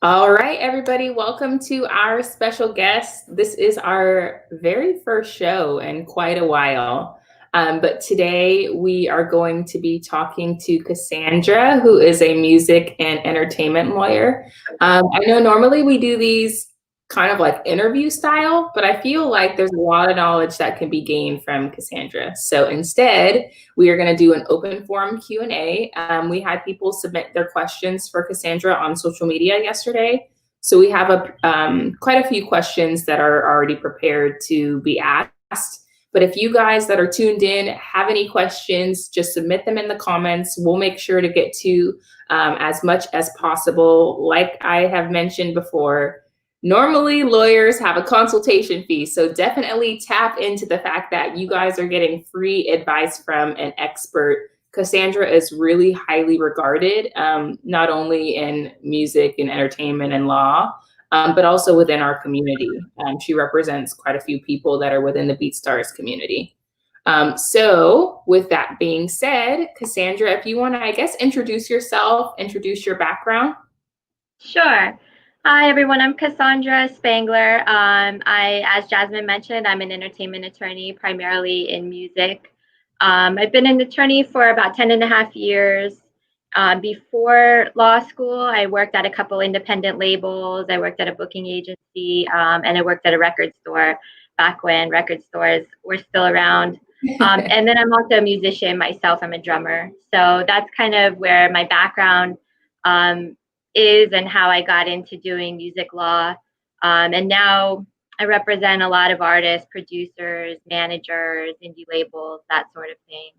All right, everybody, welcome to our special guest. This is our very first show in quite a while. But today we are going to be talking to Cassandra, who is a music and entertainment lawyer. I know normally we do these kind of like interview style, but I feel like there's a lot of knowledge that can be gained from Cassandra. So instead, we are going to do an open forum Q&A. We had people submit their questions for Cassandra on social media yesterday. So we have quite a few questions that are already prepared to be asked. But if you guys that are tuned in have any questions, just submit them in the comments. We'll make sure to get to as much as possible. Like I have mentioned before, normally lawyers have a consultation fee, so definitely tap into the fact that you guys are getting free advice from an expert. Cassandra is really highly regarded, not only in music and entertainment and law, but also within our community. She represents quite a few people that are within the BeatStars community. So with that being said, Cassandra, if you want to, I guess, introduce yourself, introduce your background. Sure. Hi, everyone. I'm Cassandra Spangler. As Jasmine mentioned, I'm an entertainment attorney, primarily in music. I've been an attorney for about 10 and a half years. Before law school, I worked at a couple independent labels. I worked at a booking agency, and I worked at a record store back when record stores were still around. And then I'm also a musician myself. I'm a drummer. So that's kind of where my background is and how I got into doing music law. And now I represent a lot of artists, producers, managers, indie labels, that sort of thing.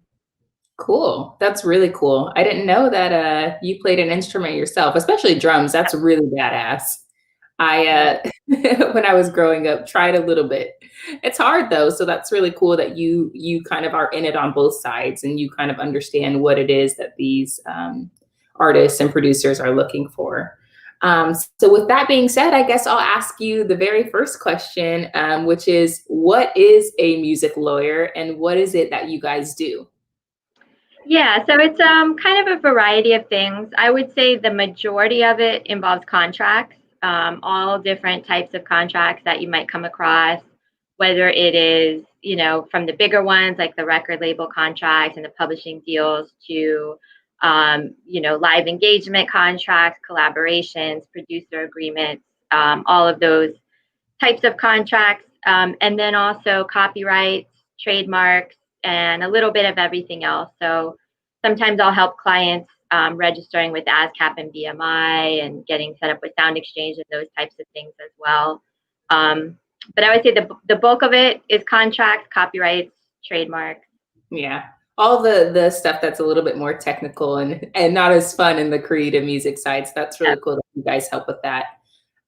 Cool. That's really cool. I didn't know that you played an instrument yourself, especially drums. That's really badass. I when I was growing up tried a little bit. It's hard though, so that's really cool that you kind of are in it on both sides and you kind of understand what it is that these artists and producers are looking for. So with that being said, I guess I'll ask you the very first question, which is, what is a music lawyer and what is it that you guys do? Yeah, so it's kind of a variety of things. I would say the majority of it involves contracts, all different types of contracts that you might come across, whether it is, from the bigger ones like the record label contracts and the publishing deals to, live engagement contracts, collaborations, producer agreements, all of those types of contracts, and then also copyrights, trademarks, and a little bit of everything else. So sometimes I'll help clients registering with ASCAP and BMI and getting set up with Sound Exchange and those types of things as well. But I would say the bulk of it is contracts, copyrights, trademarks. Yeah. All the stuff that's a little bit more technical and not as fun in the creative music side. So that's really cool that you guys help with that.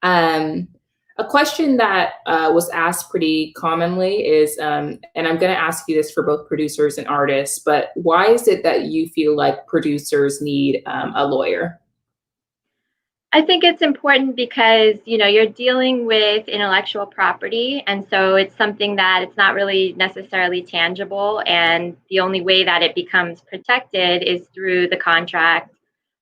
A question that was asked pretty commonly is, and I'm going to ask you this for both producers and artists, but why is it that you feel like producers need a lawyer? I think it's important because, you're dealing with intellectual property. And so it's something that it's not really necessarily tangible. And the only way that it becomes protected is through the contract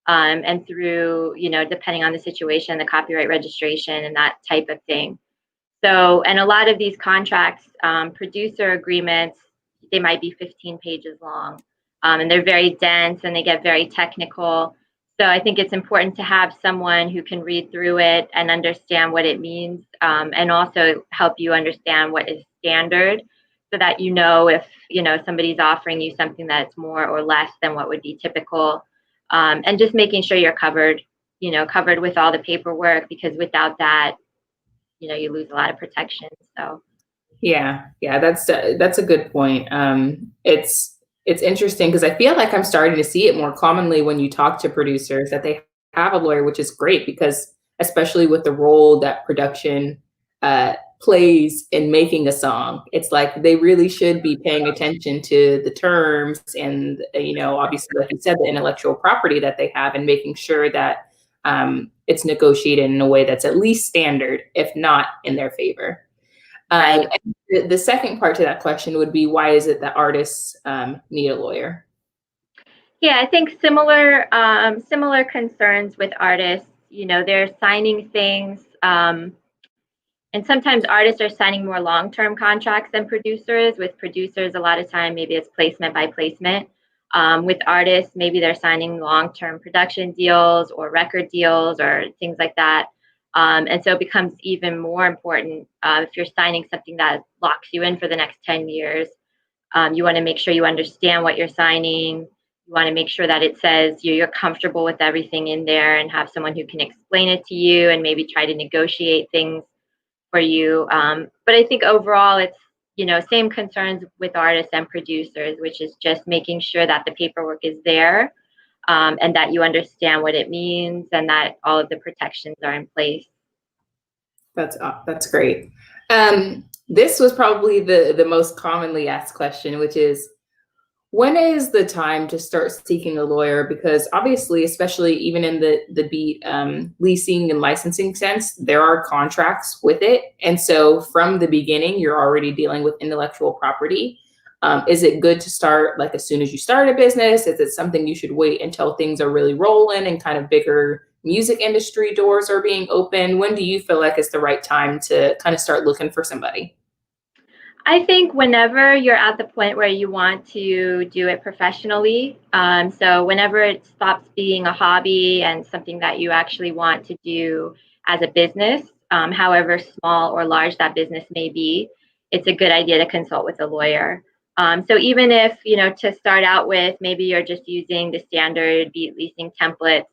and through, depending on the situation, the copyright registration and that type of thing. So, and a lot of these contracts, producer agreements, they might be 15 pages long, and they're very dense and they get very technical. So I think it's important to have someone who can read through it and understand what it means, and also help you understand what is standard so that if, somebody's offering you something that's more or less than what would be typical, and just making sure you're covered with all the paperwork, because without that, you lose a lot of protection. So Yeah, that's a good point. It's interesting because I feel like I'm starting to see it more commonly when you talk to producers that they have a lawyer, which is great because especially with the role that production plays in making a song, it's like they really should be paying attention to the terms and obviously, like you said, the intellectual property that they have and making sure that it's negotiated in a way that's at least standard, if not in their favor. right. The second part to that question would be, why is it that artists need a lawyer? Yeah, I think similar concerns with artists. they're signing things. And sometimes artists are signing more long-term contracts than producers. With producers, a lot of time, maybe it's placement by placement. With artists, maybe they're signing long-term production deals or record deals or things like that. And so it becomes even more important if you're signing something that locks you in for the next 10 years. You want to make sure you understand what you're signing. You want to make sure that it says you're comfortable with everything in there and have someone who can explain it to you and maybe try to negotiate things for you. But I think overall, it's, same concerns with artists and producers, which is just making sure that the paperwork is there and that you understand what it means and that all of the protections are in place. That's great. This was probably the most commonly asked question, which is, when is the time to start seeking a lawyer? Because obviously, especially even in the beat leasing and licensing sense, there are contracts with it. And so from the beginning, you're already dealing with intellectual property. Is it good to start like as soon as you start a business? Is it something you should wait until things are really rolling and kind of bigger music industry doors are being opened? When do you feel like it's the right time to kind of start looking for somebody? I think whenever you're at the point where you want to do it professionally, so whenever it stops being a hobby and something that you actually want to do as a business, however small or large that business may be, it's a good idea to consult with a lawyer. So even if, to start out with, maybe you're just using the standard beat leasing templates,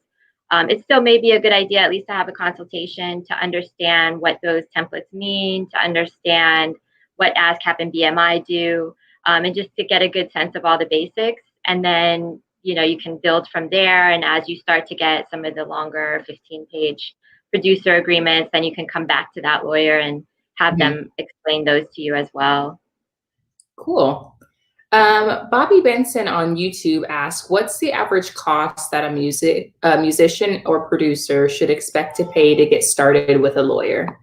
it still may be a good idea at least to have a consultation to understand what those templates mean, to understand what ASCAP and BMI do, and just to get a good sense of all the basics. And then, you can build from there. And as you start to get some of the longer 15-page producer agreements, then you can come back to that lawyer and have them explain those to you as well. Cool. Bobby Benson on YouTube asks, what's the average cost that a musician or producer should expect to pay to get started with a lawyer?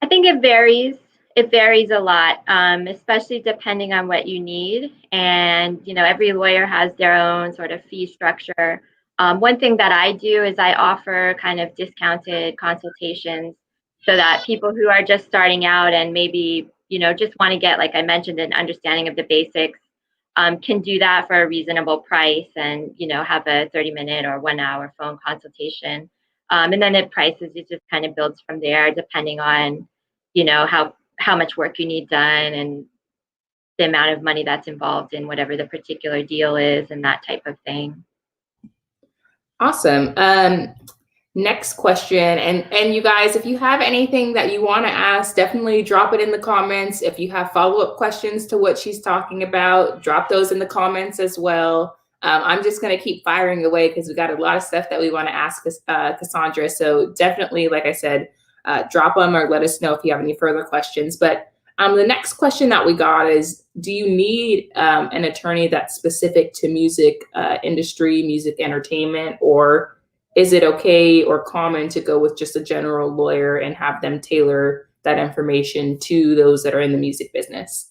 I think it varies. It varies a lot, especially depending on what you need. And, every lawyer has their own sort of fee structure. One thing that I do is I offer kind of discounted consultations so that people who are just starting out and maybe, just want to get, like I mentioned, an understanding of the basics can do that for a reasonable price and, have a 30-minute or 1-hour phone consultation. And then the prices, it just kind of builds from there depending on, how much work you need done and the amount of money that's involved in whatever the particular deal is and that type of thing. Awesome. Next question. And you guys, if you have anything that you want to ask, definitely drop it in the comments. If you have follow-up questions to what she's talking about, drop those in the comments as well. I'm just going to keep firing away because we got a lot of stuff that we want to ask Cassandra. So definitely, like I said, drop them or let us know if you have any further questions. But the next question that we got is, do you need an attorney that's specific to music industry, music entertainment, or is it okay or common to go with just a general lawyer and have them tailor that information to those that are in the music business?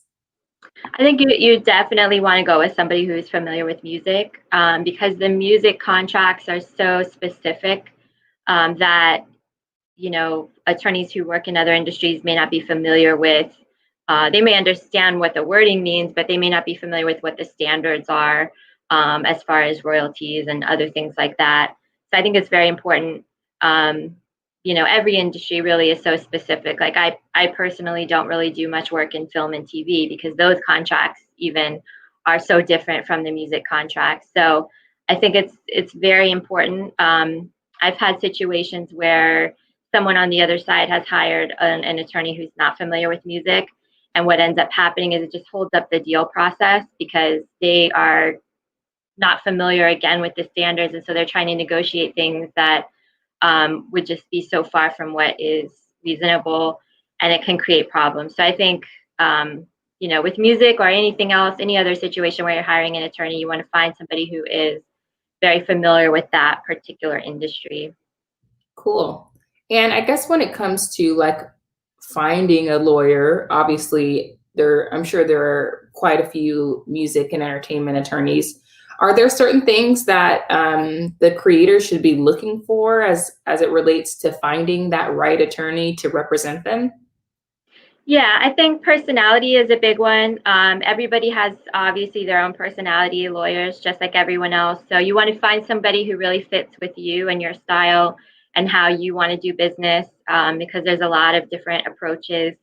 I think you definitely want to go with somebody who's familiar with music because the music contracts are so specific that attorneys who work in other industries may not be familiar with. They may understand what the wording means, but they may not be familiar with what the standards are as far as royalties and other things like that. So I think it's very important. Every industry really is so specific. Like I personally don't really do much work in film and TV because those contracts even are so different from the music contracts. So I think it's very important. I've had situations where someone on the other side has hired an attorney who's not familiar with music. And what ends up happening is it just holds up the deal process because they are not familiar again with the standards. And so they're trying to negotiate things that would just be so far from what is reasonable, and it can create problems. So I think, with music or anything else, any other situation where you're hiring an attorney, you want to find somebody who is very familiar with that particular industry. Cool. And I guess when it comes to like finding a lawyer, obviously I'm sure there are quite a few music and entertainment attorneys. Are there certain things that the creator should be looking for as it relates to finding that right attorney to represent them? Yeah, I think personality is a big one. Everybody has obviously their own personality, lawyers, just like everyone else. So you want to find somebody who really fits with you and your style and how you want to do business, because there's a lot of different approaches.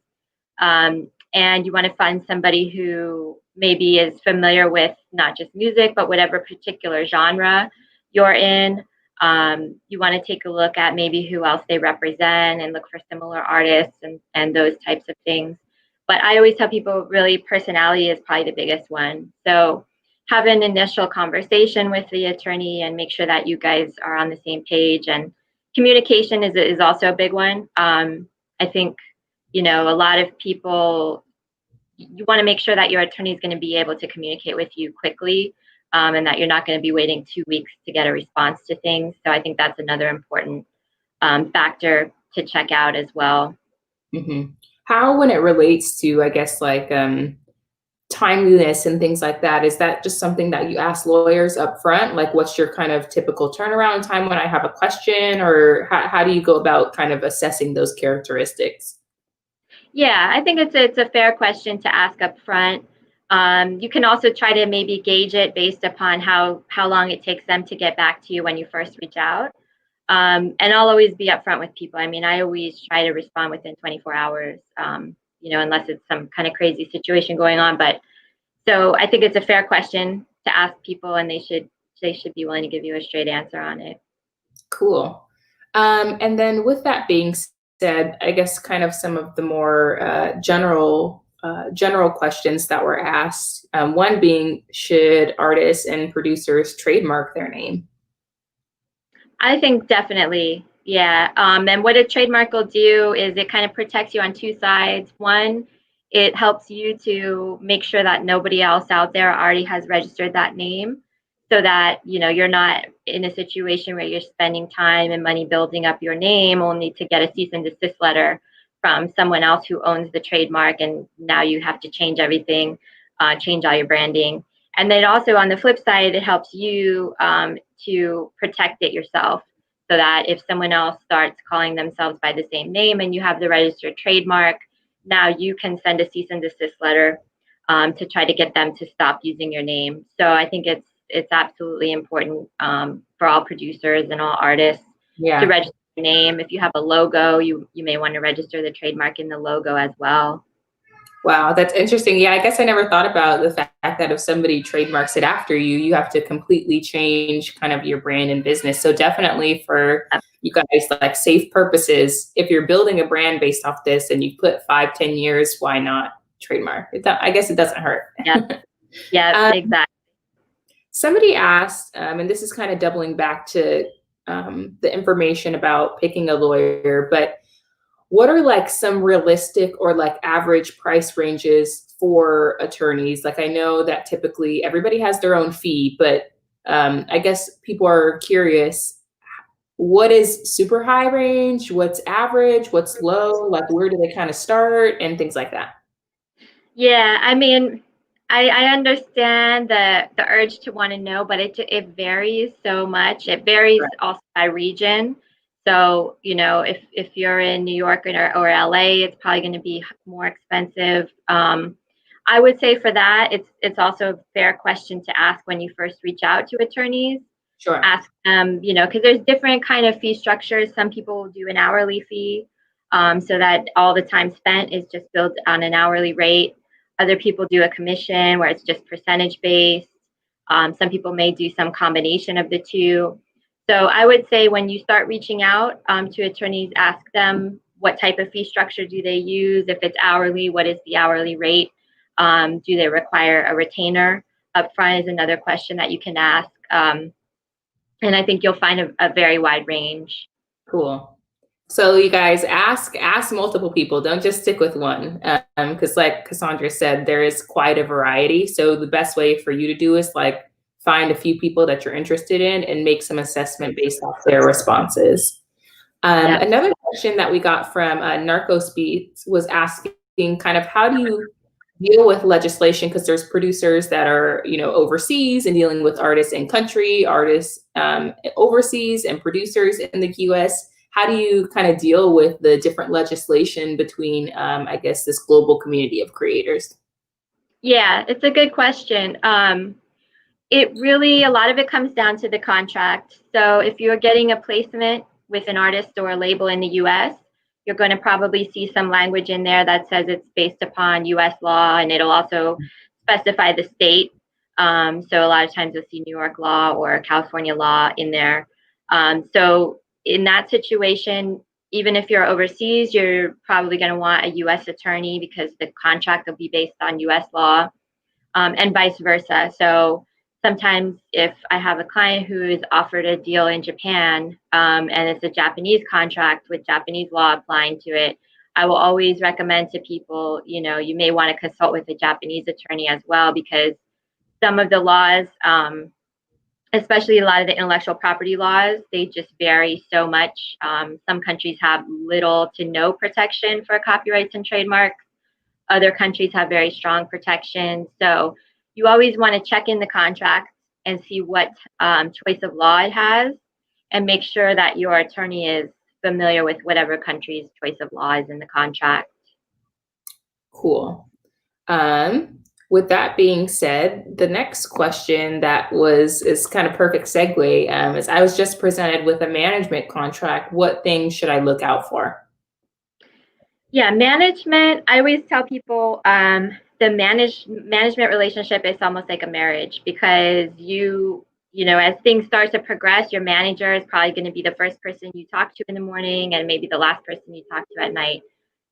And you want to find somebody who maybe is familiar with not just music, but whatever particular genre you're in. You want to take a look at maybe who else they represent and look for similar artists and those types of things. But I always tell people really personality is probably the biggest one. So have an initial conversation with the attorney and make sure that you guys are on the same page. And communication is also a big one. I think, a lot of people, you want to make sure that your attorney is going to be able to communicate with you quickly, and that you're not going to be waiting 2 weeks to get a response to things. So I think that's another important factor to check out as well. Mm-hmm. How, when it relates to, I guess, like timeliness and things like that, is that just something that you ask lawyers up front? Like, what's your kind of typical turnaround time when I have a question, or how do you go about kind of assessing those characteristics? Yeah, I think it's a fair question to ask up front. You can also try to maybe gauge it based upon how long it takes them to get back to you when you first reach out. And I'll always be upfront with people. I mean, I always try to respond within 24 hours, unless it's some kind of crazy situation going on. But so I think it's a fair question to ask people, and they should be willing to give you a straight answer on it. Cool. And then with that being said, I guess kind of some of the more general questions that were asked. One being, should artists and producers trademark their name? I think definitely, yeah. And what a trademark will do is it kind of protects you on two sides. One, it helps you to make sure that nobody else out there already has registered that name, so that you're not in a situation where you're spending time and money building up your name only to get a cease and desist letter from someone else who owns the trademark, and now you have to change everything, change all your branding. And then also on the flip side, it helps you to protect it yourself, so that if someone else starts calling themselves by the same name and you have the registered trademark, now you can send a cease and desist letter to try to get them to stop using your name. So I think it's absolutely important for all producers and all artists to Yeah. register your name. If you have a logo, you may want to register the trademark in the logo as well. Wow, that's interesting. Yeah, I guess I never thought about the fact that if somebody trademarks it after you, you have to completely change kind of your brand and business. So definitely for you guys, like safe purposes, if you're building a brand based off this and you put 5, 10 years, why not trademark? I guess it doesn't hurt. Yeah, yeah, Um, exactly. Somebody asked, and this is kind of doubling back to the information about picking a lawyer, but what are like some realistic or like average price ranges for attorneys? Like, I know that typically everybody has their own fee, but I guess people are curious, what is super high range? What's average? What's low? Like, where do they kind of start and things like that? Yeah, I mean, I understand the urge to want to know, but it varies so much. It varies Right. also by region. So, if you're in New York or LA, it's probably going to be more expensive. I would say for that, it's also a fair question to ask when you first reach out to attorneys. Sure. Ask them, because there's different kind of fee structures. Some people will do an hourly fee, so that all the time spent is just billed on an hourly rate. Other people do a commission where it's just percentage based. Some people may do some combination of the two. So I would say when you start reaching out to attorneys, ask them what type of fee structure do they use. If it's hourly, what is the hourly rate? Do they require a retainer upfront is another question that you can ask. And I think you'll find a very wide range. Cool. So you guys ask multiple people. Don't just stick with one, because like Cassandra said, there is quite a variety. So the best way for you to do is like find a few people that you're interested in and make some assessment based off their responses. Yeah. Another question that we got from Narcos Beats was asking kind of, how do you deal with legislation, because there's producers that are, overseas and dealing with artists in country, artists overseas, and producers in the US. How do you kind of deal with the different legislation between, I guess, this global community of creators? Yeah, it's a good question. It really, a lot of it comes down to the contract. So if you're getting a placement with an artist or a label in the US, you're going to probably see some language in there that says it's based upon US law, and it'll also specify the state. So a lot of times you'll see New York law or California law in there. So in that situation, even if you're overseas, you're probably going to want a US attorney because the contract will be based on US law, and vice versa. So sometimes if I have a client who is offered a deal in Japan, and it's a Japanese contract with Japanese law applying to it, I will always recommend to people, you may want to consult with a Japanese attorney as well, because some of the laws, especially a lot of the intellectual property laws, they just vary so much. Some countries have little to no protection for copyrights and trademarks. Other countries have very strong protections. So you always want to check in the contract and see what choice of law it has, and make sure that your attorney is familiar with whatever country's choice of law is in the contract. Cool. With that being said, the next question is kind of perfect segue, is I was just presented with a management contract. What things should I look out for? Yeah, management, I always tell people the management relationship is almost like a marriage, because as things start to progress, your manager is probably going to be the first person you talk to in the morning and maybe the last person you talk to at night.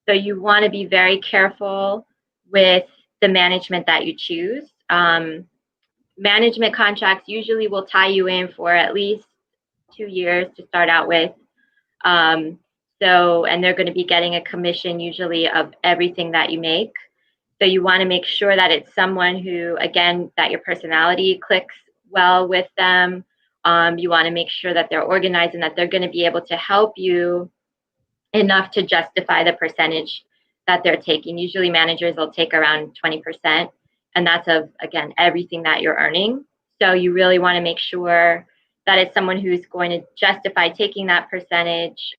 So you want to be very careful with the management that you choose. Management contracts usually will tie you in for at least 2 years to start out with. And they're going to be getting a commission usually of everything that you make. So you want to make sure that it's someone who, again, that your personality clicks well with them. You want to make sure that they're organized and that they're going to be able to help you enough to justify the percentage that they're taking. Usually managers will take around 20%, and that's of, again, everything that you're earning. So you really want to make sure that it's someone who's going to justify taking that percentage.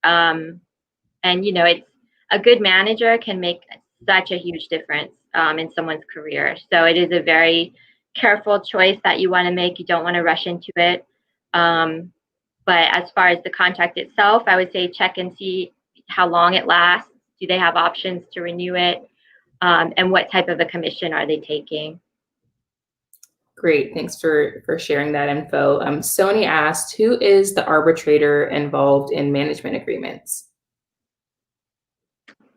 It's a good manager can make such a huge difference in someone's career. So it is a very careful choice that you want to make. You don't want to rush into it. But as far as the contract itself, I would say check and see how long it lasts. Do they have options to renew it? And what type of a commission are they taking? Great, thanks for sharing that info. Sony asked, who is the arbitrator involved in management agreements?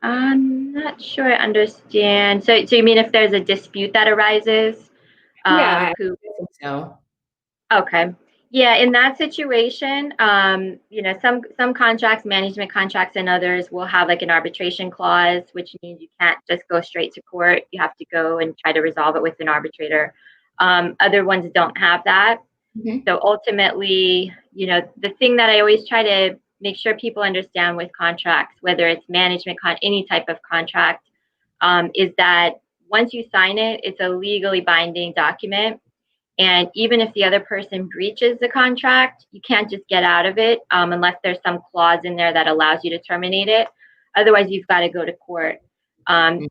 I'm not sure I understand. So you mean if there's a dispute that arises? Yeah, I think so. Okay. Yeah, in that situation, some contracts, management contracts and others will have like an arbitration clause, which means you can't just go straight to court. You have to go and try to resolve it with an arbitrator. Other ones don't have that. Mm-hmm. So ultimately, the thing that I always try to make sure people understand with contracts, whether it's any type of contract, is that once you sign it, it's a legally binding document. And even if the other person breaches the contract, you can't just get out of it unless there's some clause in there that allows you to terminate it. Otherwise, you've got to go to court,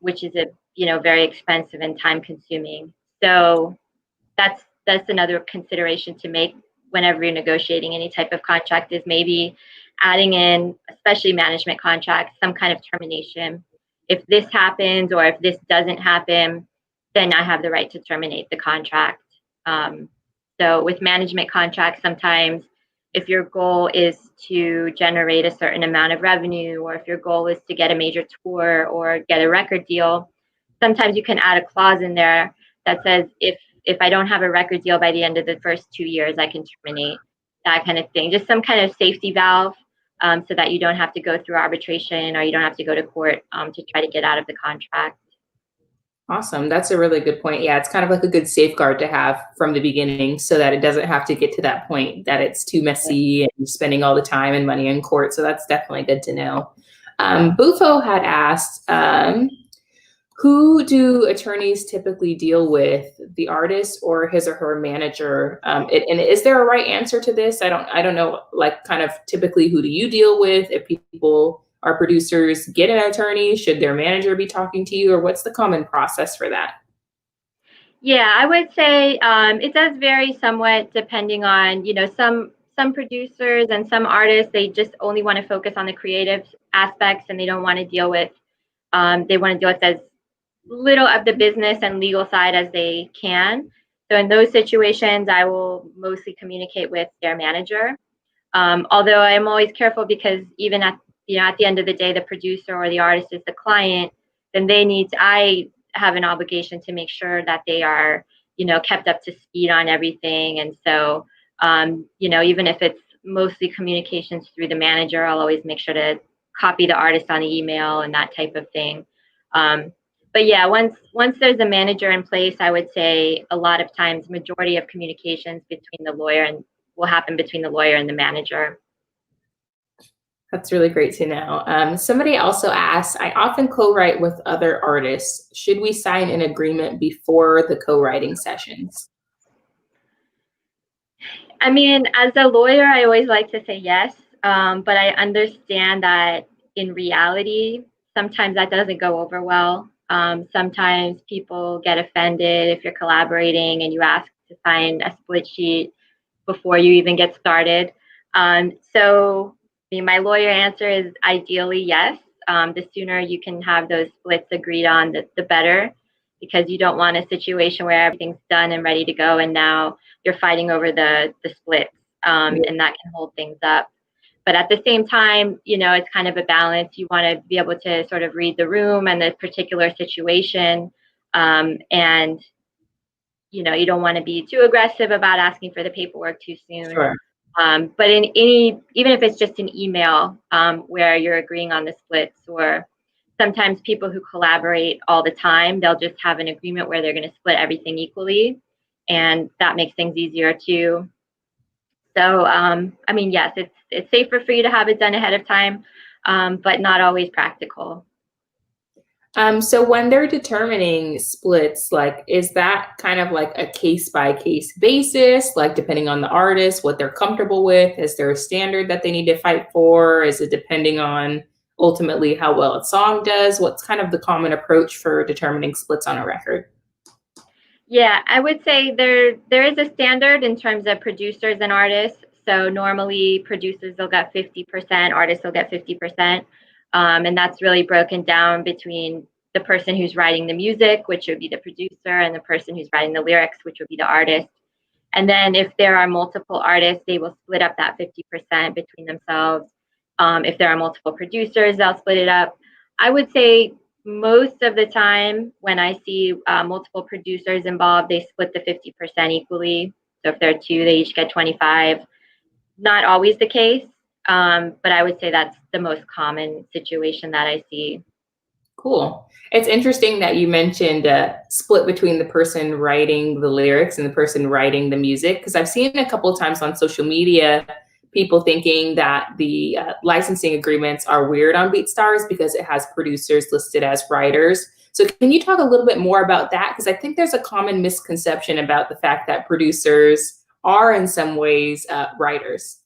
which is very expensive and time consuming. So that's another consideration to make whenever you're negotiating any type of contract, is maybe adding in, especially management contracts, some kind of termination. If this happens or if this doesn't happen, then I have the right to terminate the contract. So with management contracts, sometimes if your goal is to generate a certain amount of revenue, or if your goal is to get a major tour or get a record deal, sometimes you can add a clause in there that says if I don't have a record deal by the end of the first 2 years, I can terminate, that kind of thing. Just some kind of safety valve, so that you don't have to go through arbitration or you don't have to go to court to try to get out of the contract. Awesome. That's a really good point. Yeah, it's kind of like a good safeguard to have from the beginning so that it doesn't have to get to that point that it's too messy and you're spending all the time and money in court. So that's definitely good to know. Bufo had asked, Who do attorneys typically deal with, the artist or his or her manager? And is there a right answer to this? I don't know, like, kind of typically who do you deal with? If people are producers, get an attorney, should their manager be talking to you, or what's the common process for that? Yeah, I would say it does vary somewhat depending on, some producers and some artists, they just only want to focus on the creative aspects and they don't want to deal with, they want to deal with as little of the business and legal side as they can. So in those situations, I will mostly communicate with their manager. Although I'm always careful because even at the end of the day, the producer or the artist is the client, then I have an obligation to make sure that they are, kept up to speed on everything. And so, even if it's mostly communications through the manager, I'll always make sure to copy the artist on the email and that type of thing. Um, but yeah, once there's a manager in place, I would say a lot of times majority of communications between the lawyer and will happen between the lawyer and the manager. That's really great to know. Somebody also asked, I often co-write with other artists. Should we sign an agreement before the co-writing sessions? I mean, as a lawyer, I always like to say yes, but I understand that in reality, sometimes that doesn't go over well. Sometimes people get offended if you're collaborating and you ask to sign a split sheet before you even get started. So, I mean, my lawyer answer is ideally yes. The sooner you can have those splits agreed on, the better, because you don't want a situation where everything's done and ready to go, and now you're fighting over the splits, and that can hold things up. But at the same time, it's kind of a balance. You want to be able to sort of read the room and the particular situation, and you don't want to be too aggressive about asking for the paperwork too soon. Sure. But in any, even if it's just an email where you're agreeing on the splits, or sometimes people who collaborate all the time, they'll just have an agreement where they're going to split everything equally, and that makes things easier too. So, I mean, yes, it's safer for you to have it done ahead of time, but not always practical. So when they're determining splits, like, is that kind of like a case by case basis, like depending on the artist, what they're comfortable with? Is there a standard that they need to fight for? Is it depending on ultimately how well a song does? What's kind of the common approach for determining splits on a record? Yeah, I would say there is a standard in terms of producers and artists. So normally producers will get 50%, artists will get 50%. And that's really broken down between the person who's writing the music, which would be the producer, and the person who's writing the lyrics, which would be the artist. And then if there are multiple artists, they will split up that 50% between themselves. If there are multiple producers, they'll split it up. I would say most of the time when I see multiple producers involved, they split the 50% equally. So if there are two, they each get 25. Not always the case, but I would say that's the most common situation that I see. Cool. It's interesting that you mentioned split between the person writing the lyrics and the person writing the music, because I've seen a couple of times on social media people thinking that the licensing agreements are weird on BeatStars because it has producers listed as writers. So can you talk a little bit more about that? Because I think there's a common misconception about the fact that producers are in some ways writers.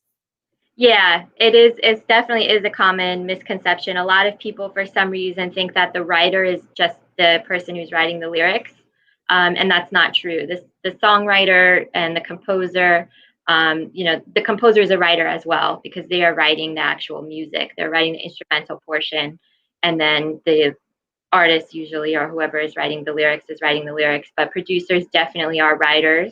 Yeah, it is. It definitely is a common misconception. A lot of people, for some reason, think that the writer is just the person who's writing the lyrics, and that's not true. The songwriter and the composer, the composer is a writer as well because they are writing the actual music. They're writing the instrumental portion, and then the artist usually, or whoever is writing the lyrics, is writing the lyrics. But producers definitely are writers.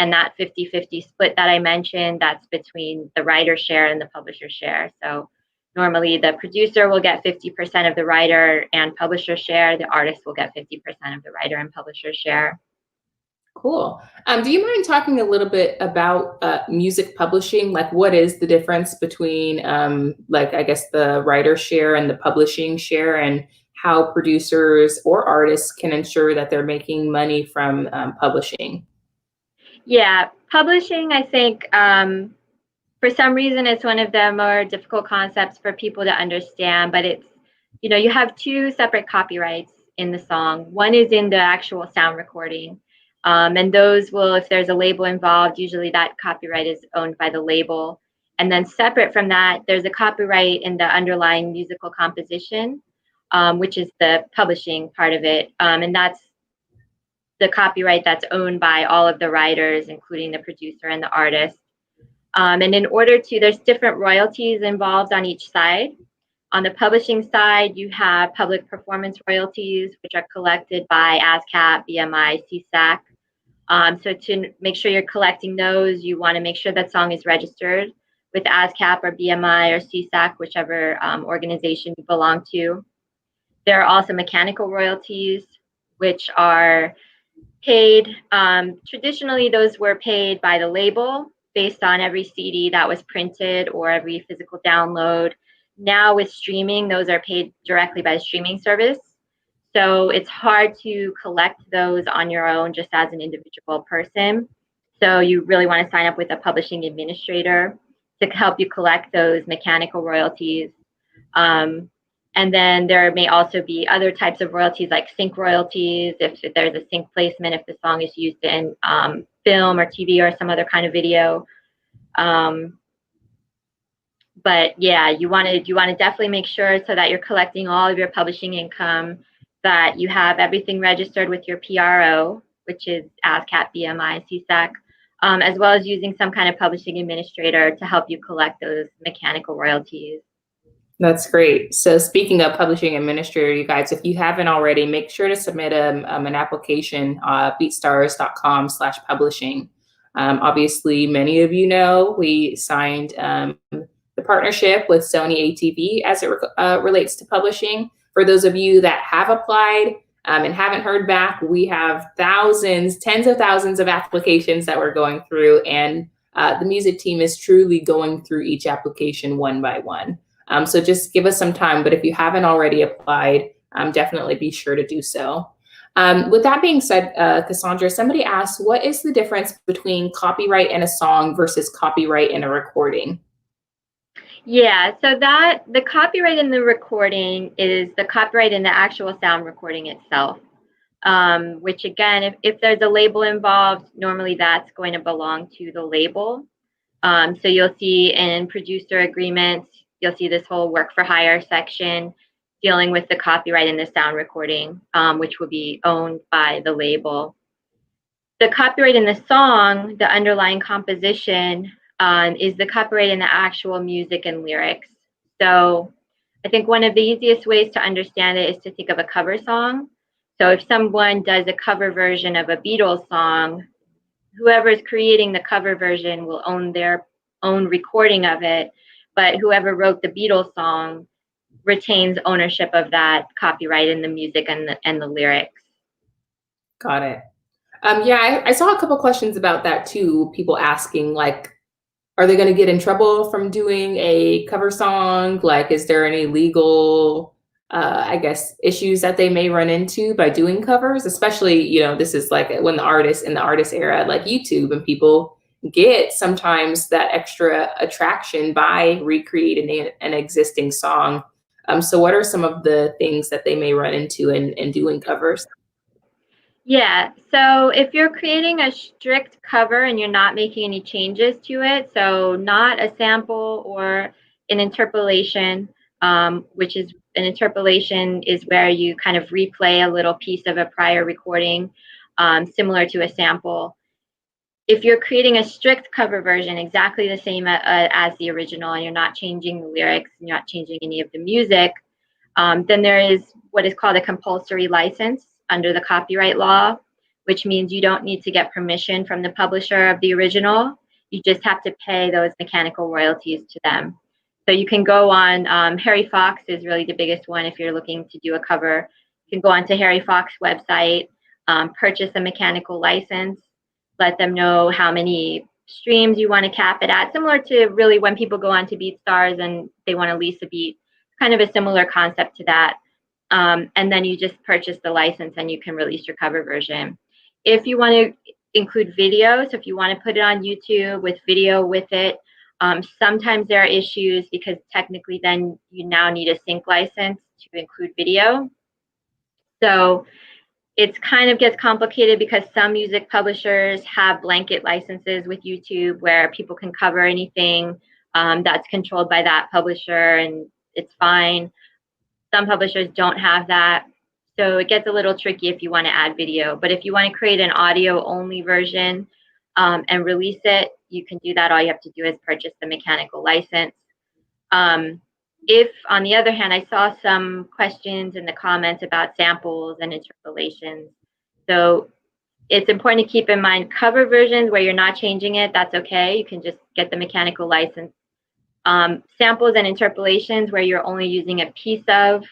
And that 50-50 split that I mentioned, that's between the writer share and the publisher share. So normally the producer will get 50% of the writer and publisher share. The artist will get 50% of the writer and publisher share. Cool. Do you mind talking a little bit about music publishing? Like, what is the difference between, like, I guess, the writer share and the publishing share, and how producers or artists can ensure that they're making money from publishing? Yeah, publishing, I think, for some reason, it's one of the more difficult concepts for people to understand, but you have two separate copyrights in the song. One is in the actual sound recording. And those will, if there's a label involved, usually that copyright is owned by the label. And then separate from that, there's a copyright in the underlying musical composition, which is the publishing part of it. And that's the copyright that's owned by all of the writers, including the producer and the artist. And in order to, there's different royalties involved on each side. On the publishing side, you have public performance royalties, which are collected by ASCAP, BMI, CSAC. So to make sure you're collecting those, you want to make sure that song is registered with ASCAP or BMI or CSAC, whichever organization you belong to. There are also mechanical royalties, which are paid. Traditionally, those were paid by the label based on every CD that was printed or every physical download. Now with streaming, those are paid directly by the streaming service. So it's hard to collect those on your own just as an individual person. So you really want to sign up with a publishing administrator to help you collect those mechanical royalties. And then there may also be other types of royalties like sync royalties, if there's a sync placement, if the song is used in film or TV or some other kind of video. But yeah, you want to definitely make sure so that you're collecting all of your publishing income, that you have everything registered with your PRO, which is ASCAP, BMI, CSAC, as well as using some kind of publishing administrator to help you collect those mechanical royalties. That's great. So speaking of publishing administrator, you guys, if you haven't already, make sure to submit an application, beatstars.com/publishing. Obviously, many of you know we signed the partnership with Sony ATV as it relates to publishing. For those of you that have applied and haven't heard back, we have thousands, tens of thousands of applications that we're going through, and the music team is truly going through each application one by one. So just give us some time, but if you haven't already applied, definitely be sure to do so. With that being said, Cassandra, somebody asked, what is the difference between copyright in a song versus copyright in a recording? Yeah, so that the copyright in the recording is the copyright in the actual sound recording itself, which again, if there's a label involved, normally that's going to belong to the label. So you'll see in producer agreements, you'll see this whole work for hire section dealing with the copyright in the sound recording, which will be owned by the label. The copyright in the song, the underlying composition, is the copyright in the actual music and lyrics. So I think one of the easiest ways to understand it is to think of a cover song. So if someone does a cover version of a Beatles song, whoever is creating the cover version will own their own recording of it, but whoever wrote the Beatles song retains ownership of that copyright in the music and the lyrics. Got it. Yeah, I saw a couple questions about that too. People asking, like, are they going to get in trouble from doing a cover song? Like, is there any legal, I guess, issues that they may run into by doing covers? Especially, this is like when the artist in the artist era, like YouTube, and people get sometimes that extra attraction by recreating an existing song. So what are some of the things that they may run into in doing covers? Yeah, so if you're creating a strict cover and you're not making any changes to it, so not a sample or an interpolation, which is an interpolation is where you kind of replay a little piece of a prior recording, similar to a sample. If you're creating a strict cover version, exactly the same as the original, and you're not changing the lyrics, and you're not changing any of the music, then there is what is called a compulsory license under the copyright law, which means you don't need to get permission from the publisher of the original. You just have to pay those mechanical royalties to them. So you can go on, Harry Fox is really the biggest one if you're looking to do a cover. You can go onto Harry Fox website, purchase a mechanical license, let them know how many streams you want to cap it at, similar to really when people go on to BeatStars and they want to lease a beat, kind of a similar concept to that. And then you just purchase the license and you can release your cover version. If you want to include video, so if you want to put it on YouTube with video with it, Sometimes there are issues because technically then you now need a sync license to include video. So it's kind of gets complicated because some music publishers have blanket licenses with YouTube where people can cover anything that's controlled by that publisher and it's fine. Some publishers don't have that. So it gets a little tricky if you want to add video. But if you want to create an audio only version and release it, you can do that. All you have to do is purchase the mechanical license. If, on the other hand, I saw some questions in the comments about samples and interpolations. So it's important to keep in mind cover versions where you're not changing it, that's okay. You can just get the mechanical license. Samples and interpolations where you're only using a piece of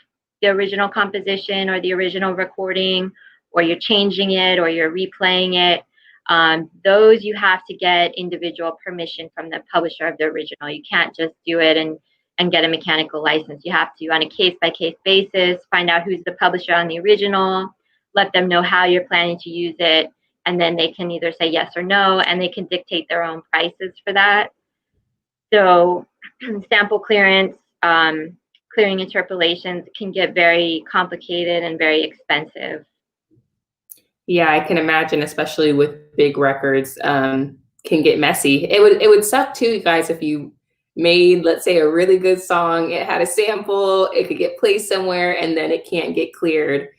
the original composition or the original recording, or you're changing it or you're replaying it. Those you have to get individual permission from the publisher of the original. You can't just do it and get a mechanical license. You have to, on a case-by-case basis, find out who's the publisher on the original, let them know how you're planning to use it, and then they can either say yes or no, and they can dictate their own prices for that. So sample clearance, clearing interpolations can get very complicated and very expensive. Yeah, I can imagine, especially with big records, can get messy. It would suck too, you guys, if you made, let's say, a really good song, it had a sample, it could get placed somewhere, and then it can't get cleared.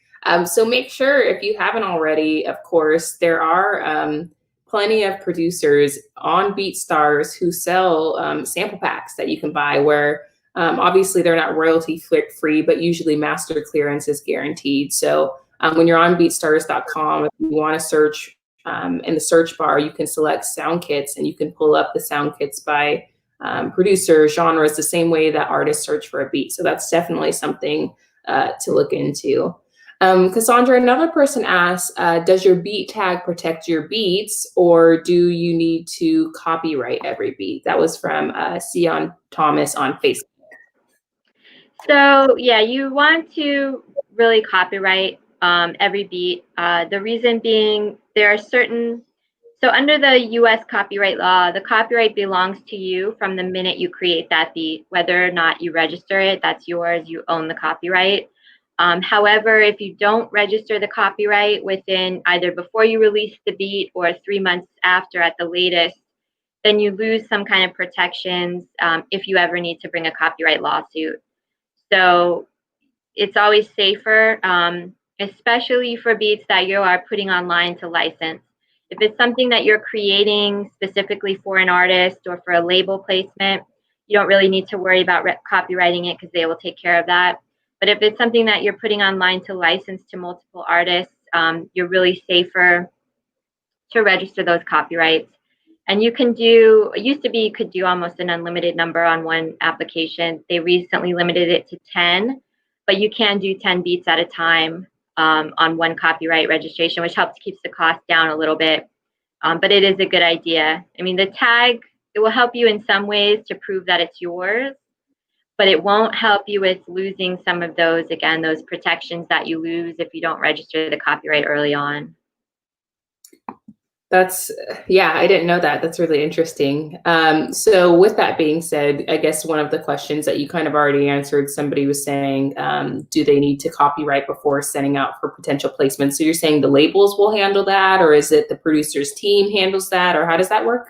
So make sure, if you haven't already, of course, there are plenty of producers on BeatStars who sell sample packs that you can buy where obviously they're not royalty free, but usually master clearance is guaranteed. So when you're on BeatStars.com, if you want to search in the search bar, you can select sound kits and you can pull up the sound kits by producer, genres, the same way that artists search for a beat. So that's definitely something to look into. Cassandra, another person asks, does your beat tag protect your beats, or do you need to copyright every beat? That was from Sion Thomas on Facebook. So yeah, you want to really copyright every beat. The reason being there are certain, so under the US copyright law, the copyright belongs to you from the minute you create that beat. Whether or not you register it, that's yours, you own the copyright. However, if you don't register the copyright within either before you release the beat or 3 months after at the latest, then you lose some kind of protections if you ever need to bring a copyright lawsuit. So it's always safer, especially for beats that you are putting online to license. If it's something that you're creating specifically for an artist or for a label placement, you don't really need to worry about copywriting it because they will take care of that. But if it's something that you're putting online to license to multiple artists, you're really safer to register those copyrights. And you can do, it used to be you could do almost an unlimited number on one application. They recently limited it to 10, but you can do 10 beats at a time on one copyright registration, which helps keeps the cost down a little bit. But it is a good idea. I mean, the tag, it will help you in some ways to prove that it's yours, but it won't help you with losing some of those, again, those protections that you lose if you don't register the copyright early on. That's, yeah, I didn't know that. That's really interesting. So with that being said, I guess one of the questions that you kind of already answered, somebody was saying, do they need to copyright before sending out for potential placement? So you're saying the labels will handle that, or is it the producer's team handles that, or how does that work?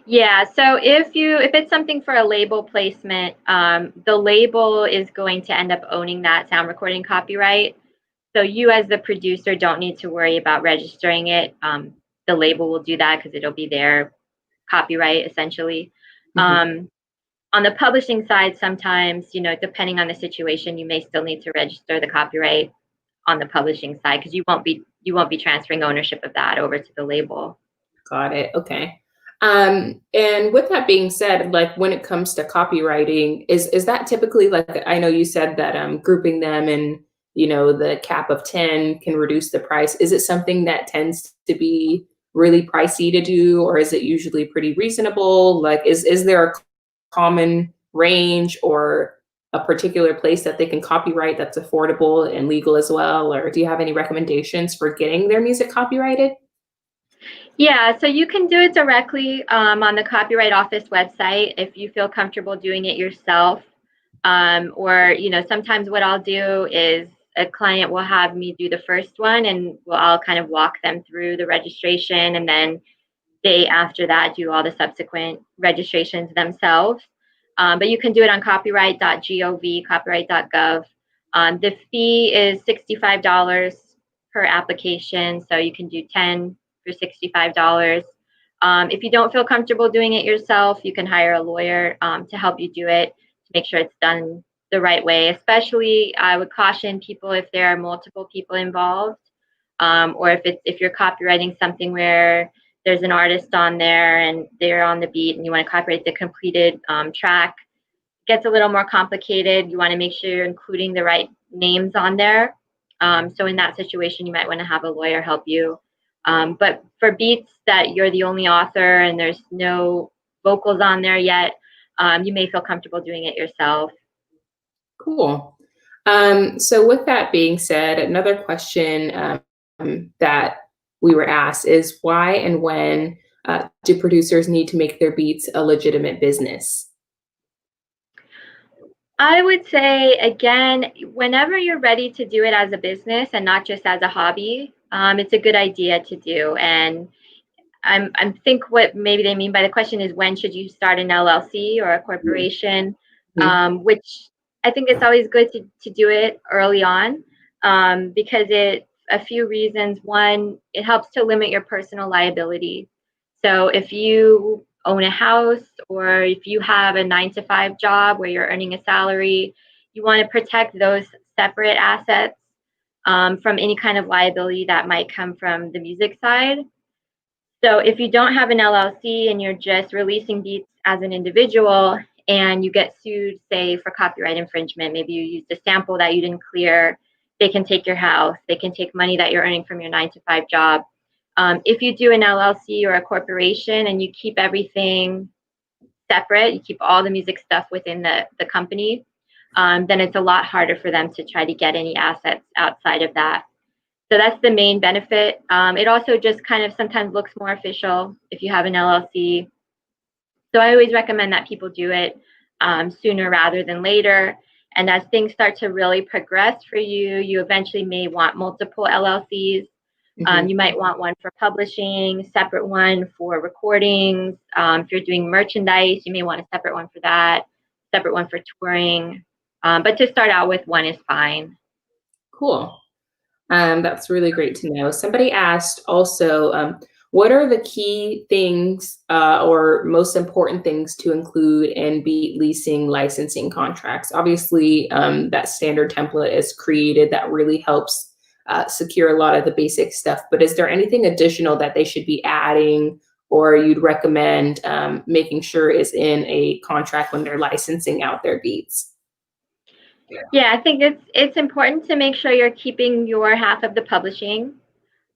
Yeah, so if it's something for a label placement, the label is going to end up owning that sound recording copyright. So you as the producer don't need to worry about registering it. The label will do that because it'll be their copyright essentially. Mm-hmm. On the publishing side, sometimes, depending on the situation, you may still need to register the copyright on the publishing side because you won't be transferring ownership of that over to the label. Got it. Okay. And with that being said, like when it comes to copywriting, is that typically, like, I know you said that grouping them in, the cap of 10 can reduce the price. Is it something that tends to be really pricey to do, or is it usually pretty reasonable? Like, is there a common range or a particular place that they can copyright that's affordable and legal as well? Or do you have any recommendations for getting their music copyrighted? Yeah, so you can do it directly on the Copyright Office website if you feel comfortable doing it yourself. Or, sometimes what I'll do is a client will have me do the first one and I'll kind of walk them through the registration, and then they, after that, do all the subsequent registrations themselves. But you can do it on copyright.gov, copyright.gov. The fee is $65 per application, so you can do 10 for $65. If you don't feel comfortable doing it yourself, you can hire a lawyer to help you do it, to make sure it's done the right way. Especially, I would caution people if there are multiple people involved, or if you're copywriting something where there's an artist on there and they're on the beat and you want to copyright the completed track. It gets a little more complicated. You want to make sure you're including the right names on there. So in that situation, you might want to have a lawyer help you. But for beats that you're the only author and there's no vocals on there yet, you may feel comfortable doing it yourself. Cool. So with that being said, another question that we were asked is why and when do producers need to make their beats a legitimate business? I would say, again, whenever you're ready to do it as a business and not just as a hobby, it's a good idea to do. And I think what maybe they mean by the question is, when should you start an LLC or a corporation? Mhm. Which I think it's always good to do it early on, because a few reasons. One, it helps to limit your personal liability. So if you own a house or if you have a 9 to 5 job where you're earning a salary, you want to protect those separate assets from any kind of liability that might come from the music side. So if you don't have an LLC and you're just releasing beats as an individual and you get sued, say for copyright infringement, maybe you used a sample that you didn't clear, they can take your house, they can take money that you're earning from your 9 to 5 job. If you do an LLC or a corporation and you keep everything separate, you keep all the music stuff within the company, then it's a lot harder for them to try to get any assets outside of that. So that's the main benefit. It also just kind of sometimes looks more official if you have an LLC. So I always recommend that people do it sooner rather than later. And as things start to really progress for you, you eventually may want multiple LLCs. Mhm. You might want one for publishing, separate one for recordings. If you're doing merchandise, you may want a separate one for that, separate one for touring. But to start out with, one is fine. Cool. That's really great to know. Somebody asked also, what are the key things or most important things to include in beat leasing licensing contracts? Obviously, that standard template is created that really helps secure a lot of the basic stuff. But is there anything additional that they should be adding or you'd recommend making sure is in a contract when they're licensing out their beats? Yeah, I think it's important to make sure you're keeping your half of the publishing.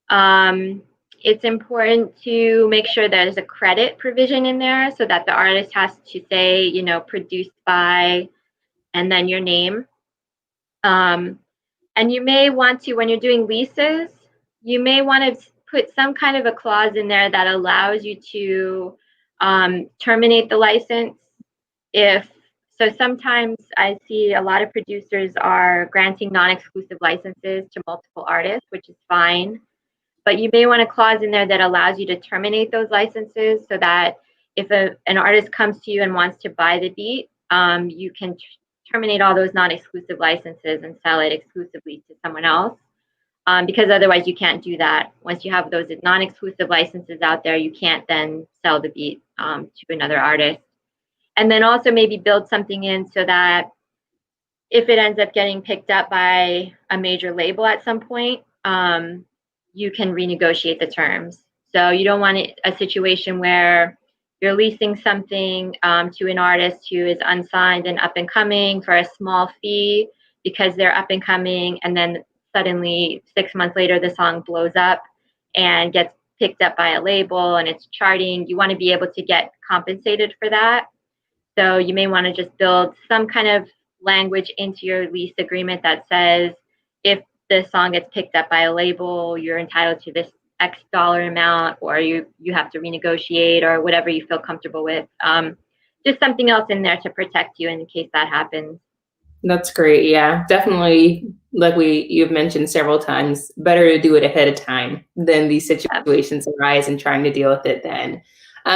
Um, it's important to make sure there's a credit provision in there so that the artist has to say, produced by, and then your name. Um, and you may want to, when you're doing leases, you may want to put some kind of a clause in there that allows you to terminate the license if so. Sometimes I see a lot of producers are granting non-exclusive licenses to multiple artists, which is fine. But you may want a clause in there that allows you to terminate those licenses so that if an artist comes to you and wants to buy the beat, you can terminate all those non-exclusive licenses and sell it exclusively to someone else. Because otherwise you can't do that. Once you have those non-exclusive licenses out there, you can't then sell the beat to another artist. And then also maybe build something in so that if it ends up getting picked up by a major label at some point, you can renegotiate the terms. So you don't want a situation where you're leasing something to an artist who is unsigned and up and coming for a small fee because they're up and coming, and then suddenly 6 months later the song blows up and gets picked up by a label and it's charting. You want to be able to get compensated for that. So you may want to just build some kind of language into your lease agreement that says if the song gets picked up by a label, you're entitled to this X dollar amount, or you have to renegotiate, or whatever you feel comfortable with. Just something else in there to protect you in case that happens. That's great. Yeah, definitely. Like you've mentioned several times, better to do it ahead of time than these Yeah. situations arise and trying to deal with it then.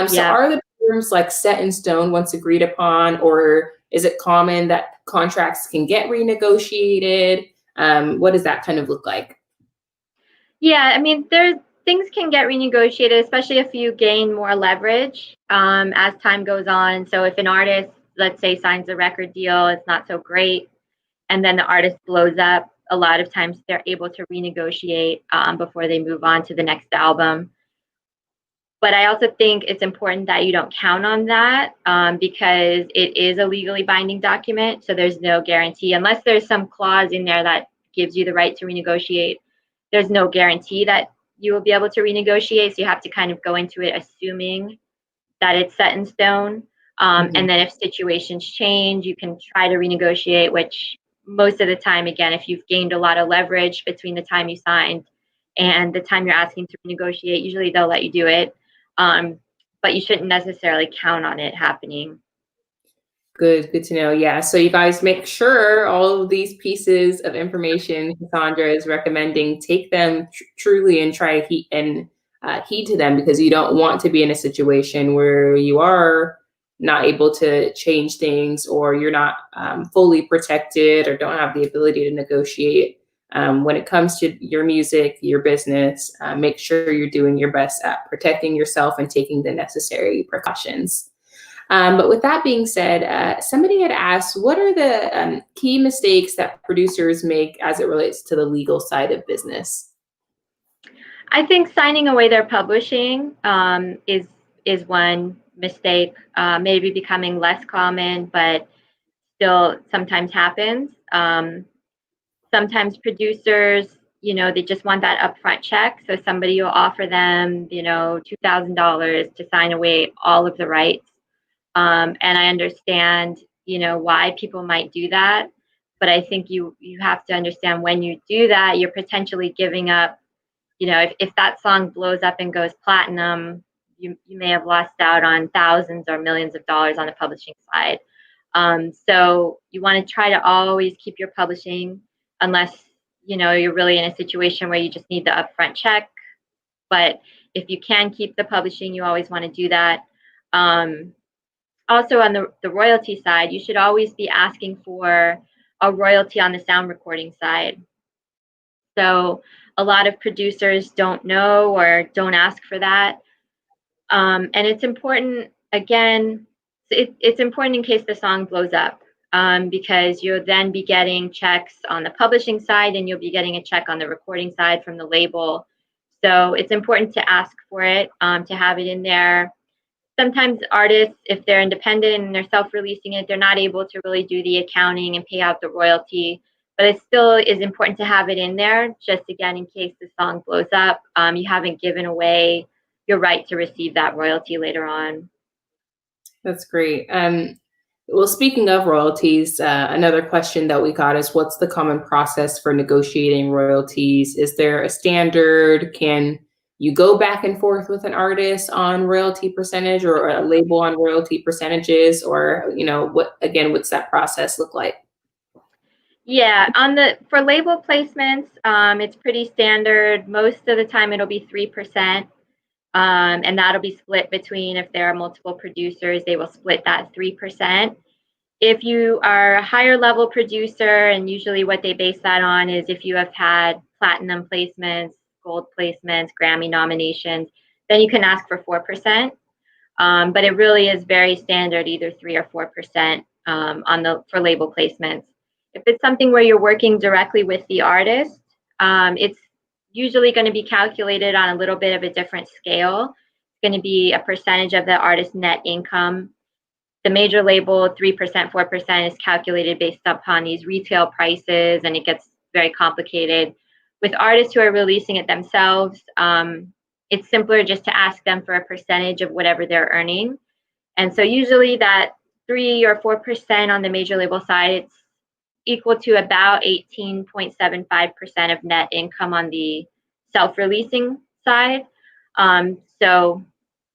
So Yeah. are the terms like set in stone once agreed upon, or is it common that contracts can get renegotiated? What does that kind of look like? Yeah, I mean, things can get renegotiated, especially if you gain more leverage as time goes on. So if an artist, let's say, signs a record deal, it's not so great, and then the artist blows up. A lot of times they're able to renegotiate before they move on to the next album. But I also think it's important that you don't count on that because it is a legally binding document. So there's no guarantee, unless there's some clause in there that gives you the right to renegotiate. There's no guarantee that you will be able to renegotiate. So you have to kind of go into it assuming that it's set in stone. Mhm. And then if situations change, you can try to renegotiate, which most of the time, again, if you've gained a lot of leverage between the time you signed and the time you're asking to renegotiate, usually they'll let you do it. Um, but you shouldn't necessarily count on it happening. Good to know. Yeah. So you guys make sure all of these pieces of information Cassandra is recommending, take them truly and try to heed to them, because you don't want to be in a situation where you are not able to change things, or you're not fully protected, or don't have the ability to negotiate. When it comes to your music, your business, make sure you're doing your best at protecting yourself and taking the necessary precautions. But with that being said, somebody had asked, what are the key mistakes that producers make as it relates to the legal side of business? I think signing away their publishing is one mistake, maybe becoming less common, but still sometimes happens. Sometimes producers, they just want that upfront check. So somebody will offer them, $2,000 to sign away all of the rights. And I understand, why people might do that. But I think you have to understand when you do that, you're potentially giving up, if that song blows up and goes platinum, you may have lost out on thousands or millions of dollars on the publishing side. So you want to try to always keep your publishing, unless you're really in a situation where you just need the upfront check. But if you can keep the publishing, you always want to do that. Also, on the royalty side, you should always be asking for a royalty on the sound recording side. So a lot of producers don't know or don't ask for that. And it's important, again, it's important in case the song blows up, because you'll then be getting checks on the publishing side, and you'll be getting a check on the recording side from the label. So it's important to ask for it, to have it in there. Sometimes artists, if they're independent and they're self-releasing it, they're not able to really do the accounting and pay out the royalty. But it still is important to have it in there, just again, in case the song blows up, you haven't given away your right to receive that royalty later on. That's great. Well, speaking of royalties, another question that we got is, what's the common process for negotiating royalties? Is there a standard? Can you go back and forth with an artist on royalty percentage, or a label on royalty percentages? Or, what's that process look like? Yeah, for label placements, it's pretty standard. Most of the time, it'll be 3%. And that'll be split between, if there are multiple producers, they will split that 3%. If you are a higher level producer, and usually what they base that on is if you have had platinum placements, gold placements, Grammy nominations, then you can ask for 4%. But it really is very standard, either 3 or 4% for label placements. If it's something where you're working directly with the artist, it's usually going to be calculated on a little bit of a different scale. It's going to be a percentage of the artist's net income. The major label, 3%, 4% is calculated based upon these retail prices, and it gets very complicated. With artists who are releasing it themselves, it's simpler just to ask them for a percentage of whatever they're earning. And so usually that 3 or 4% on the major label side, it's equal to about 18.75% of net income on the self-releasing side. So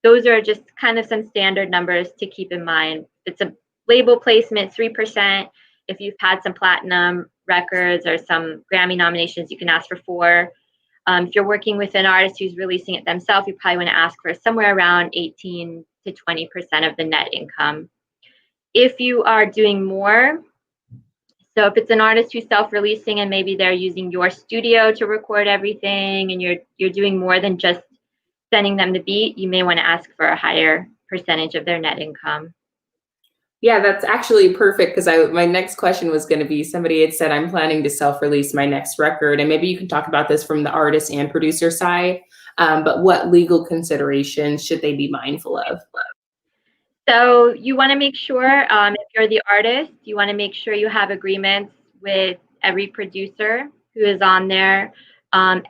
those are just kind of some standard numbers to keep in mind. It's a label placement, 3%. If you've had some platinum records or some Grammy nominations, you can ask for 4. If you're working with an artist who's releasing it themselves, you probably want to ask for somewhere around 18 to 20% of the net income. If you are doing more, so if it's an artist who's self-releasing and maybe they're using your studio to record everything and you're doing more than just sending them the beat, you may want to ask for a higher percentage of their net income. Yeah, that's actually perfect because my next question was going to be, somebody had said, I'm planning to self-release my next record, and maybe you can talk about this from the artist and producer side, but what legal considerations should they be mindful of? So you want to make sure, if you're the artist, you want to make sure you have agreements with every producer who is on there,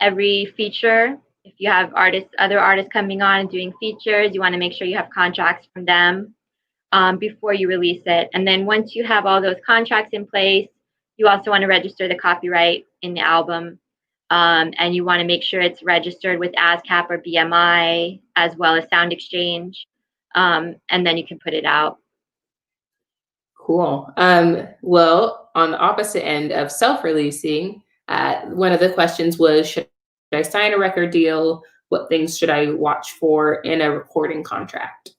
every feature. If you have other artists coming on and doing features, you want to make sure you have contracts from them before you release it. And then once you have all those contracts in place, you also want to register the copyright in the album. And you want to make sure it's registered with ASCAP or BMI, as well as Sound Exchange. And then you can put it out. Cool. Well, on the opposite end of self-releasing, one of the questions was, should I sign a record deal? What things should I watch for in a recording contract?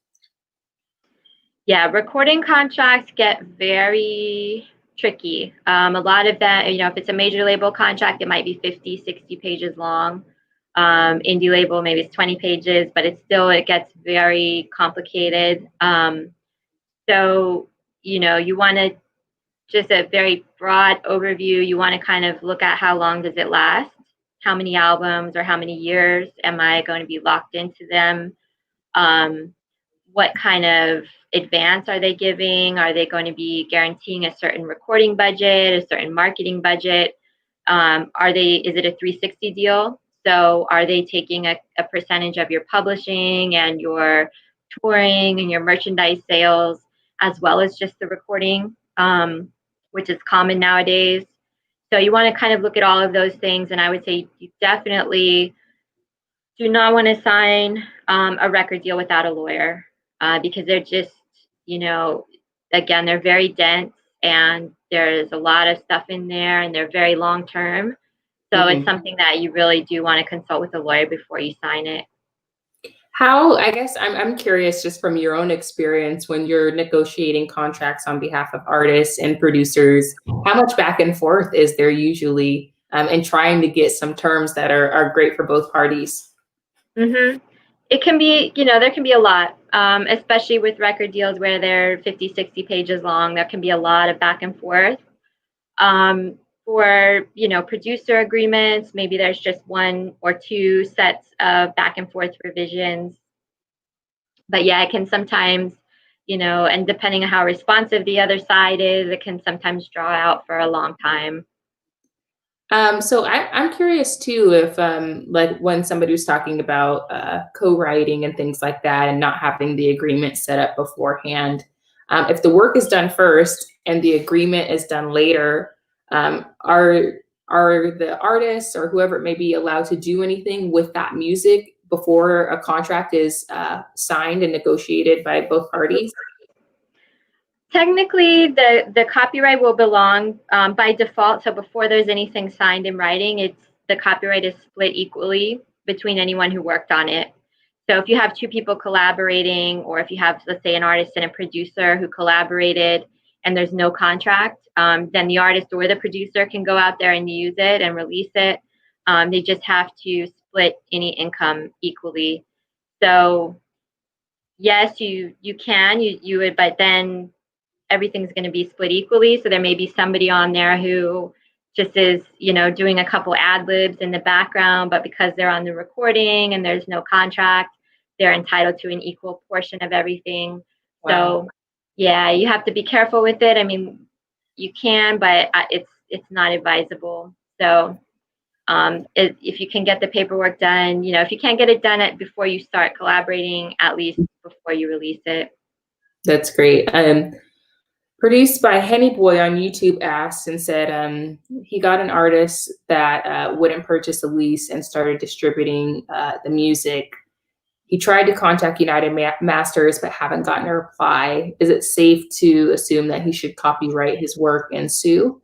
Yeah, recording contracts get very tricky. A lot of that, if it's a major label contract, it might be 50, 60 pages long. Indie label, maybe it's 20 pages, but it gets very complicated. So, you want to just a very broad overview. You want to kind of look at how long does it last? How many albums or how many years am I going to be locked into them? What kind of advance are they giving? Are they going to be guaranteeing a certain recording budget, a certain marketing budget? Is it a 360 deal? So are they taking a percentage of your publishing and your touring and your merchandise sales, as well as just the recording, which is common nowadays? So you want to kind of look at all of those things. And I would say you definitely do not want to sign a record deal without a lawyer. Because they're just, again, they're very dense and there's a lot of stuff in there and they're very long term. So it's something that you really do want to consult with a lawyer before you sign it. I guess I'm curious, just from your own experience, when you're negotiating contracts on behalf of artists and producers, how much back and forth is there usually in trying to get some terms that are great for both parties? Mm-hmm. It can be, there can be a lot, especially with record deals where they're 50, 60 pages long. There can be a lot of back and forth. For, producer agreements, maybe there's just 1 or 2 sets of back and forth revisions. But yeah, it can sometimes, and depending on how responsive the other side is, it can sometimes draw out for a long time. So I'm curious too, if like when somebody was talking about co-writing and things like that and not having the agreement set up beforehand, if the work is done first and the agreement is done later, are the artists or whoever it may be allowed to do anything with that music before a contract is signed and negotiated by both parties? Technically, the copyright will belong by default. So before there's anything signed in writing, the copyright is split equally between anyone who worked on it. So if you have 2 people collaborating, or if you have, let's say, an artist and a producer who collaborated and there's no contract, then the artist or the producer can go out there and use it and release it. They just have to split any income equally. So yes, you can, you would, but then everything's going to be split equally. So there may be somebody on there who just is, doing a couple ad libs in the background, but because they're on the recording and there's no contract, they're entitled to an equal portion of everything. Wow. So yeah, you have to be careful with it. I mean, you can, but it's not advisable. So if you can get the paperwork done, if you can't get it done before you start collaborating, at least before you release it. That's great. Produced by Henny Boy on YouTube asked and said he got an artist that wouldn't purchase a lease and started distributing the music. He tried to contact United Masters but haven't gotten a reply. Is it safe to assume that he should copyright his work and sue?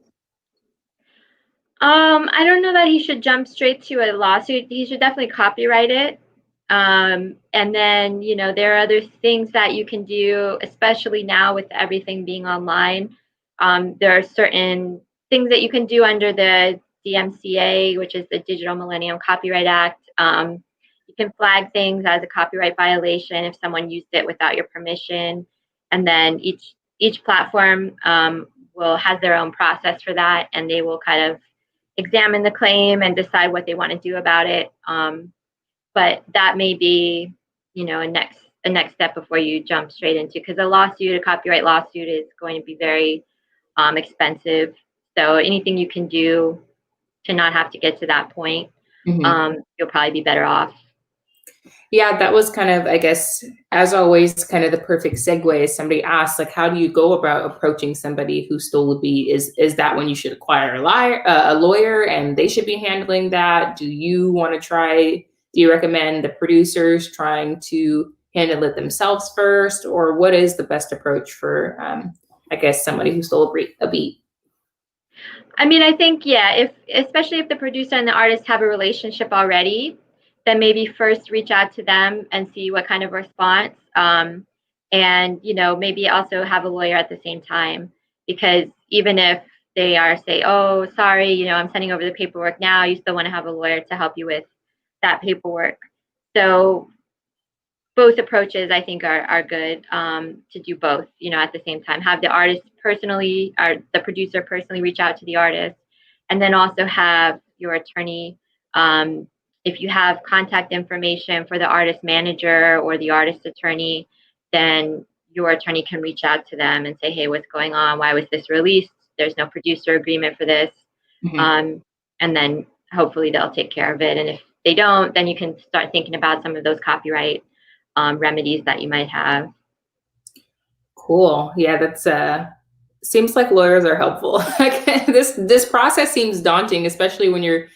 I don't know that he should jump straight to a lawsuit. He should definitely copyright it. And then, there are other things that you can do, especially now with everything being online. There are certain things that you can do under the DMCA, which is the Digital Millennium Copyright Act. You can flag things as a copyright violation if someone used it without your permission. And then each platform has their own process for that, and they will kind of examine the claim and decide what they want to do about it. But that may be, a next step before you jump straight into, because a copyright lawsuit is going to be very expensive. So anything you can do to not have to get to that point, you'll probably be better off. Yeah, that was kind of, I guess, as always, kind of the perfect segue. Somebody asked, like, how do you go about approaching somebody who stole a beat? Is that when you should acquire a lawyer and they should be handling that? Do you want to try? Do you recommend the producers trying to handle it themselves first, or what is the best approach for, I guess, somebody who stole a beat? I mean, I think, especially if the producer and the artist have a relationship already, then maybe first reach out to them and see what kind of response. And, maybe also have a lawyer at the same time, because even if they say, oh, sorry, I'm sending over the paperwork now, you still want to have a lawyer to help you with that paperwork. So both approaches, I think, are good to do both, at the same time. Have the artist personally, or the producer personally, reach out to the artist, and then also have your attorney. If you have contact information for the artist manager or the artist attorney, then your attorney can reach out to them and say, hey, what's going on? Why was this released? There's no producer agreement for this. And then hopefully they'll take care of it. And if they don't, then you can start thinking about some of those copyright remedies that you might have. Cool. Yeah, that's seems like lawyers are helpful. This process seems daunting, especially when you're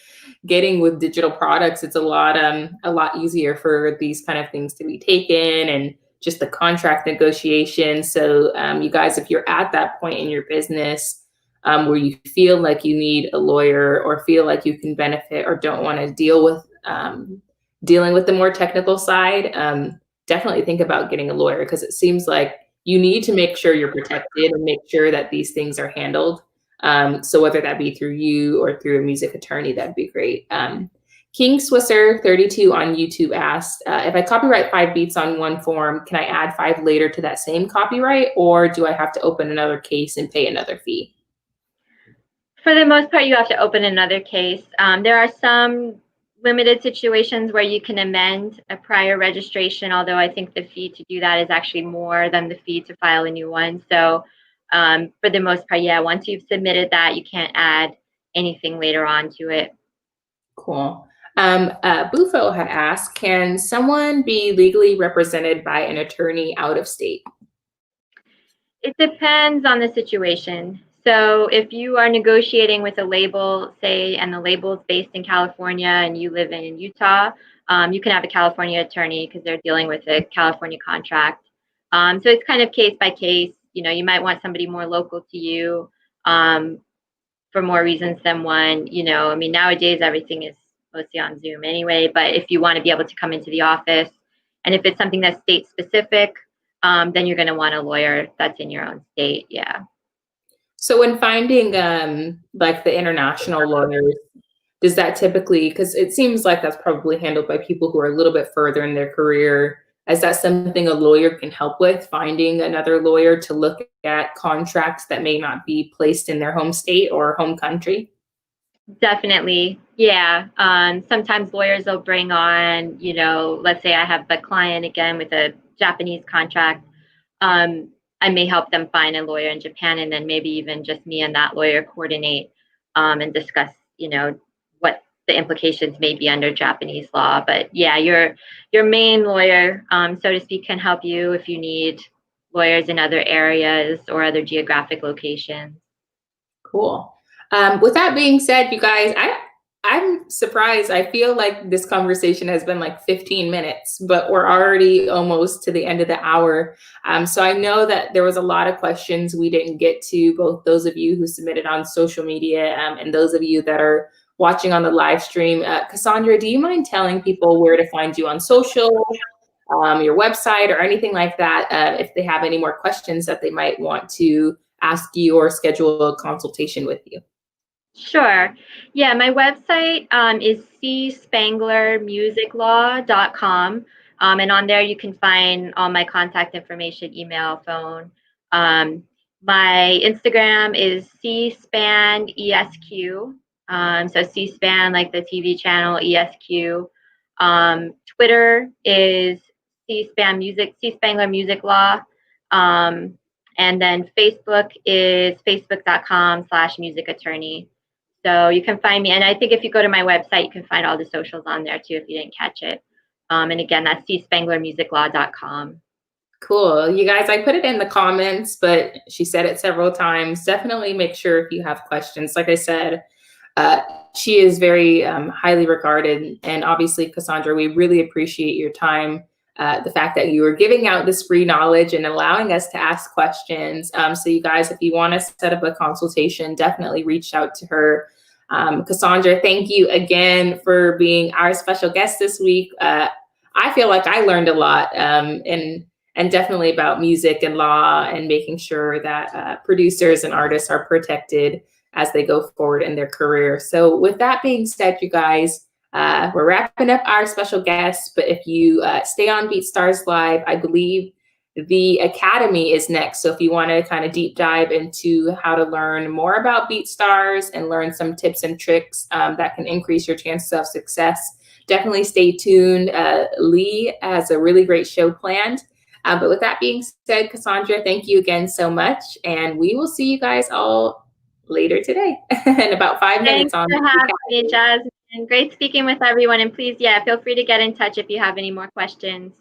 getting with digital products. It's a lot easier for these kind of things to be taken, and just the contract negotiation. So you guys, if you're at that point in your business where you feel like you need a lawyer, or feel like you can benefit, or don't want to deal with dealing with the more technical side, definitely think about getting a lawyer, because it seems like you need to make sure you're protected and make sure that these things are handled. So whether that be through you or through a music attorney, that'd be great. King Swisser 32 on YouTube asked, if I copyright 5 beats on one form, can I add 5 later to that same copyright, or do I have to open another case and pay another fee? For the most part, you have to open another case. There are some limited situations where you can amend a prior registration, although I think the fee to do that is actually more than the fee to file a new one. So for the most part, once you've submitted that, you can't add anything later on to it. Cool. Bufo had asked, can someone be legally represented by an attorney out of state? It depends on the situation. So if you are negotiating with a label, say, and the label is based in California and you live in Utah, you can have a California attorney because they're dealing with a California contract. So it's kind of case by case. You might want somebody more local to you for more reasons than one. I mean, nowadays everything is mostly on Zoom anyway, but if you want to be able to come into the office, and if it's something that's state specific, then you're going to want a lawyer that's in your own state. Yeah. So when finding like the international lawyers, does that typically, because it seems like that's probably handled by people who are a little bit further in their career, is that something a lawyer can help with, finding another lawyer to look at contracts that may not be placed in their home state or home country? Definitely. Yeah. Sometimes lawyers will bring on, let's say I have a client again with a Japanese contract. I may help them find a lawyer in Japan, and then maybe even just me and that lawyer coordinate and discuss, what the implications may be under Japanese law. But yeah, your main lawyer, so to speak, can help you if you need lawyers in other areas or other geographic locations. Cool. With that being said, you guys, I'm surprised. I feel like this conversation has been like 15 minutes, but we're already almost to the end of the hour. So I know that there was a lot of questions we didn't get to, both those of you who submitted on social media and those of you that are watching on the live stream. Cassandra, do you mind telling people where to find you on social, your website, or anything like that, if they have any more questions that they might want to ask you or schedule a consultation with you? Sure. Yeah, my website is cspanglermusiclaw.com. And on there you can find all my contact information, email, phone. My Instagram is cspanesq. So C-SPAN, like the TV channel, ESQ. Twitter is C-Spangler Music Law. And then Facebook is facebook.com/music attorney. So you can find me. And I think if you go to my website, you can find all the socials on there too if you didn't catch it. And again, that's cspanglermusiclaw.com. Cool. You guys, I put it in the comments, but she said it several times. Definitely make sure if you have questions. Like I said, she is very highly regarded. And obviously, Cassandra, we really appreciate your time. The fact that you are giving out this free knowledge and allowing us to ask questions. So you guys, if you want to set up a consultation, definitely reach out to her. Cassandra, thank you again for being our special guest this week. I feel like I learned a lot and definitely about music and law and making sure that producers and artists are protected as they go forward in their career. So with that being said, you guys, we're wrapping up our special guest, but if you stay on BeatStars Live, I believe the Academy is next. So if you want to kind of deep dive into how to learn more about BeatStars and learn some tips and tricks that can increase your chances of success, definitely stay tuned. Lee has a really great show planned. But with that being said, Cassandra, thank you again so much. And we will see you guys all later today in about 5 minutes. Thanks for having me, Jasmine. Great speaking with everyone. And please, feel free to get in touch if you have any more questions.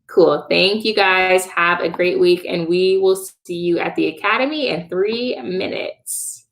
Cool. Thank you guys. Have a great week. And we will see you at the Academy in 3 minutes.